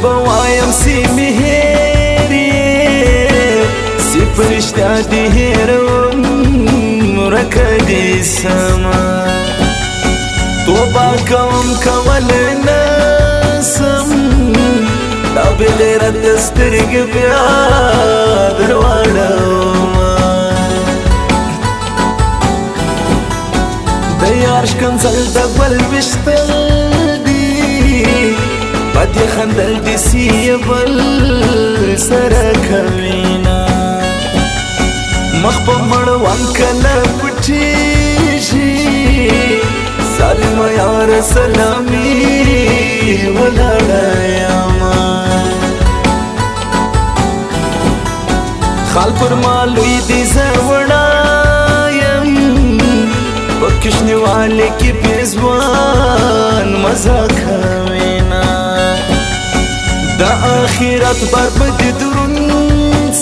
بوایم سی مهری سی پرشتیا دی هیروم رکدی سما توبه کوم کول نسم دا بغیرت سترګ بیا درواړم د یار شکنځل د ګل وشتل دي پدې خندل دي سی بل سره کوینا مخ په مړوان کله پټیږي ظالم یار سلامي ولاړم خال پر مالوی دی زوړایم پکشنی والے کی پیزوان مزا کوینا دا آخرت بربد درون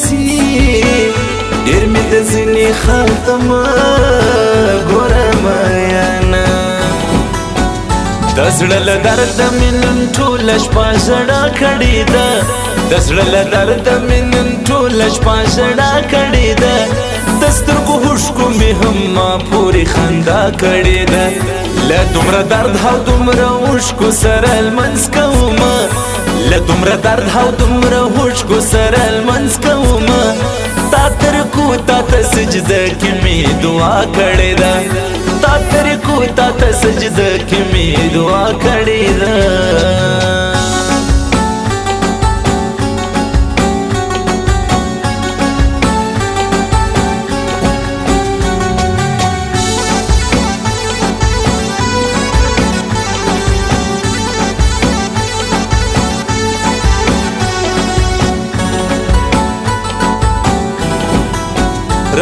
سی دیر می دزنی خالتم گورم یانا دزړل درد منن ټول شپه زړه کړي ده دزړل درد منن ټول شپه زړه کړي ده دسترګو هوښکو می هم ما پوری خندا کړي ده له دومره درد هاو دومره هوښکو سره المنځ کومه له دومره درد هاو دومره هوښکو سره المنځ کومه تا تر کو تا ته سجده کې می دعا کړي ده تا تر کو تا ته سجده کې می دعا کړې ده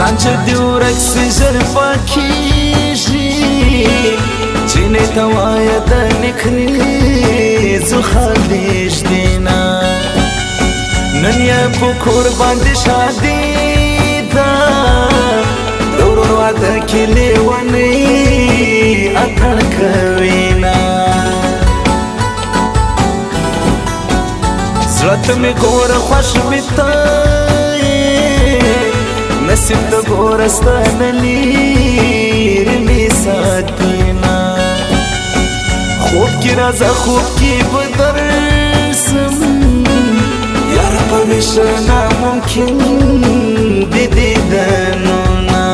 رانچ دیو رکس زر پاکیږي چینه توایا د نخنی زو خالش دینا نن یا په کور باندې شادي دا دورو واده کې لیونی اتړ کوینا زړه می ګور خوش میتا نصیب د ګورستان لیر می ساتینا خوب کی رازا خوب کی بدرسم یار پمیشه ناممکن دیدنونا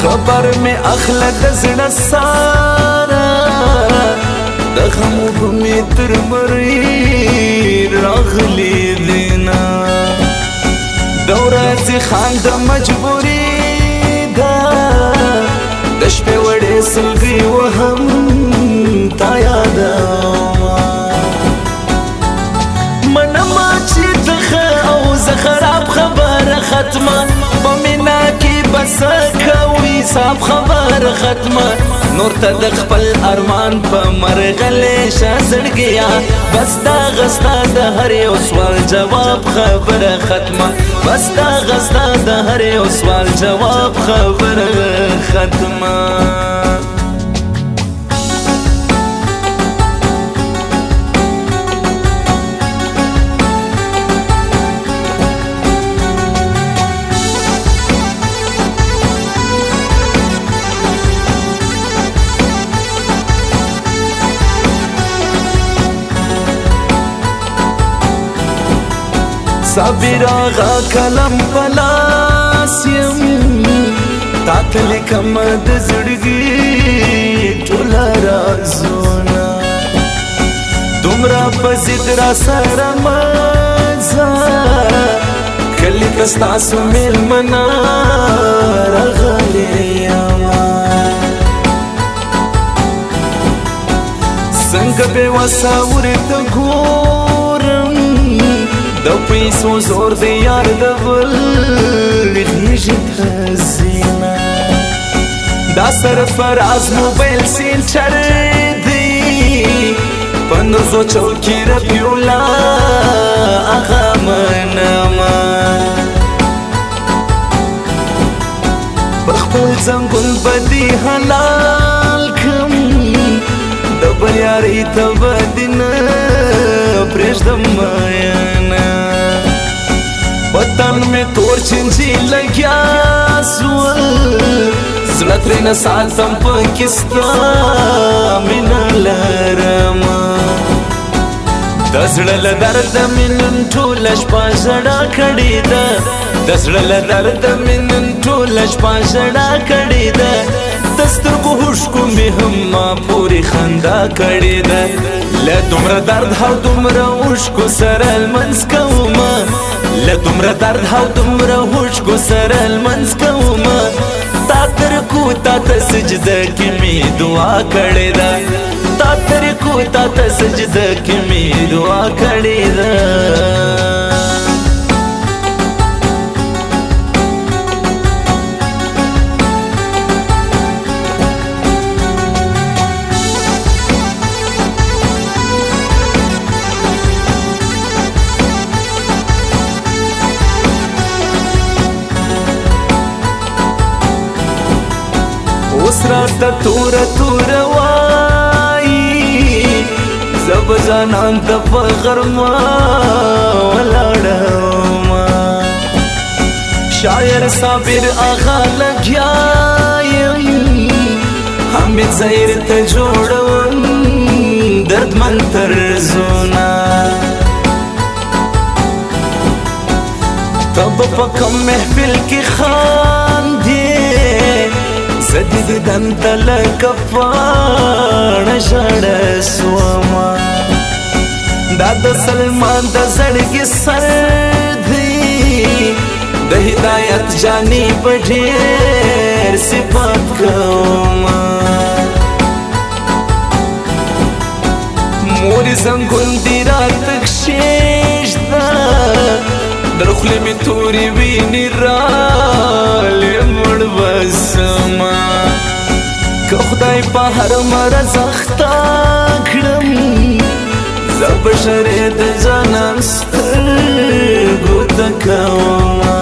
خبر می اخلا دزړه سارا د غمو بمی تر مری راغلی دینا دوره زی خان د مجبوری دا د شپې وړې سلګي وهم تا یاد منما چې دغه او زه خراب خبره ختمه په مینا کې بس کوي صاحب خبره ختمه نور ته د خپل ارمان په مرغلې شازړګیا بس دا غستا د هر یو سوال جواب خبره ختمه بس دا غستا د هر یو سوال جواب خبره ختمه صابر آغا کلم پلاس یم تاته لیکم د زړګي ټول رازونه دومره په ضد را سره مزه کلی تاسو میلمنا راغلی یم څنګه به وسه ورته ګورم د پیسو زور دی یار د بل غیږې ته ځینه دا سرفراز موبایل سینټر دی پندوزو چوکي رفیع الله هغه منمه په خپل ځنګل بدي حلال کم د بل یاری ته بدینه پرېږدم میینه وطن مې تور چنجي لګیا سول زړه ترېنه ساتم پکې ستا مینه لرمه د زړه له درده مې نن ټوله شپه ژړا کړې ده د زړه له درده مې نن ټوله شپه ژړا کړې ده د سترګو هوښکو مې هم ما پورې خندا کړې ده له دومره درد او دومره اوښکو سره لمنځ کومه له دومره درد او دومره اوښکو سره لمنځ کومه تا تر کوتا ته سجده کې مې دعا کړې ده تا تر کوتا ته سجده کې مې دعا کړې ده اوس راته توره توره وایي زه به ځانان ته په غرمه ولاړمه شاعر صابر آغا لګیا یم حامد ظاهر ته جوړوم دردمن طرزونه ته به په کوم محفل کې خاندې زه د دیدن ته لکه پاڼه ژړه سومه دا د سلمان د زړګي سر دی د هدایت جانې په ډېر صفت کومه مورې زنګون دې راته کښېږده در خولې مې تورې وینې رالې مړ بسمه که خدای په هر مرض اخته کړم زه به شرې د جانان سترګو ته کومه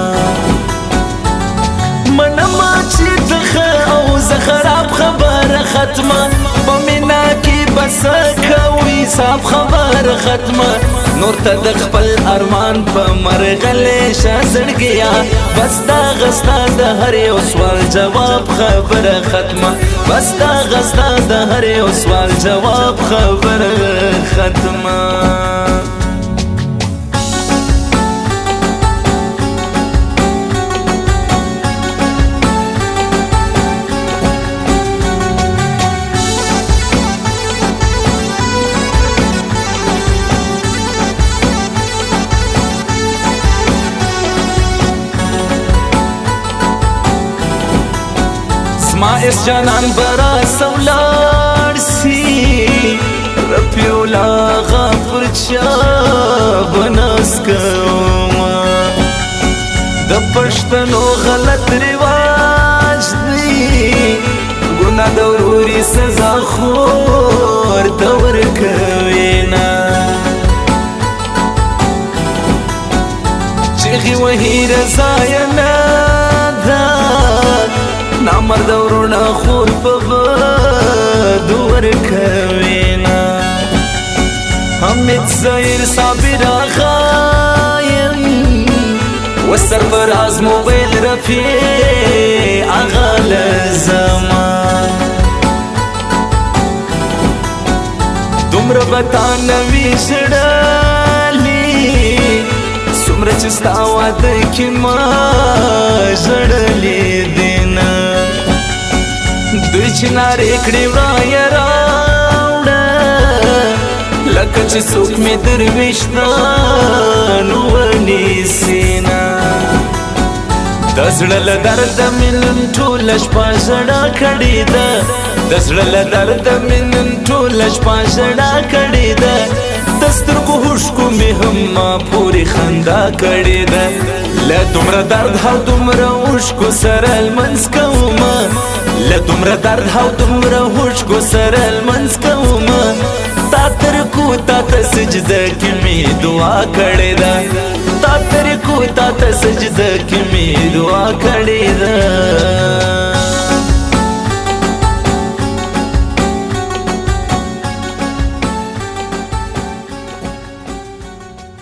منمه چې ته ښه او زه خراب خبره ختمه په مینه کې به څه کوي صاحب خبره ختمه نور ته د خپل ارمان په مرغلې شه زړګیا بس دغه ستا د هر یو سوال جواب خبره ختمه بس دغه ستا د هر یو سوال جواب خبره ختمه ما اس جانان برا سولار سی رفیولا غافر چا بناس کوما د پښتنو غلط رواج دی ګنا د وروري سزا خور دور کوینا چغي وهي رضاینا نامرد ورونه خور په بدو ورکوینا حامد ظاهر صابر آغا یم وسرفراز موبایل رفیع آغا لزمان دومره به تا نوي ژړلي څومره چې ستا واده کې ما ژړلې دینه دوی چې نارې کړې وړایه راوړه لکه چې څوک مې درویشتان ونیسینه د زړه له درده مې نن ټوله شپه ژړا کړې ده د زړه له درده مې نن ټوله شپه ژړا کړې ده د سترګو هوښکو مې هم ما پورې خندا کړې ده له دومره درد او دومره اوښکو سره لمنځ کومه له دومره درد او دومره اوښکو سره لمنځ کومه تا تر کوتا ته سجده کې مې دعا کړې ده تا تر کوتا ته سجده کې مې دعا کړې ده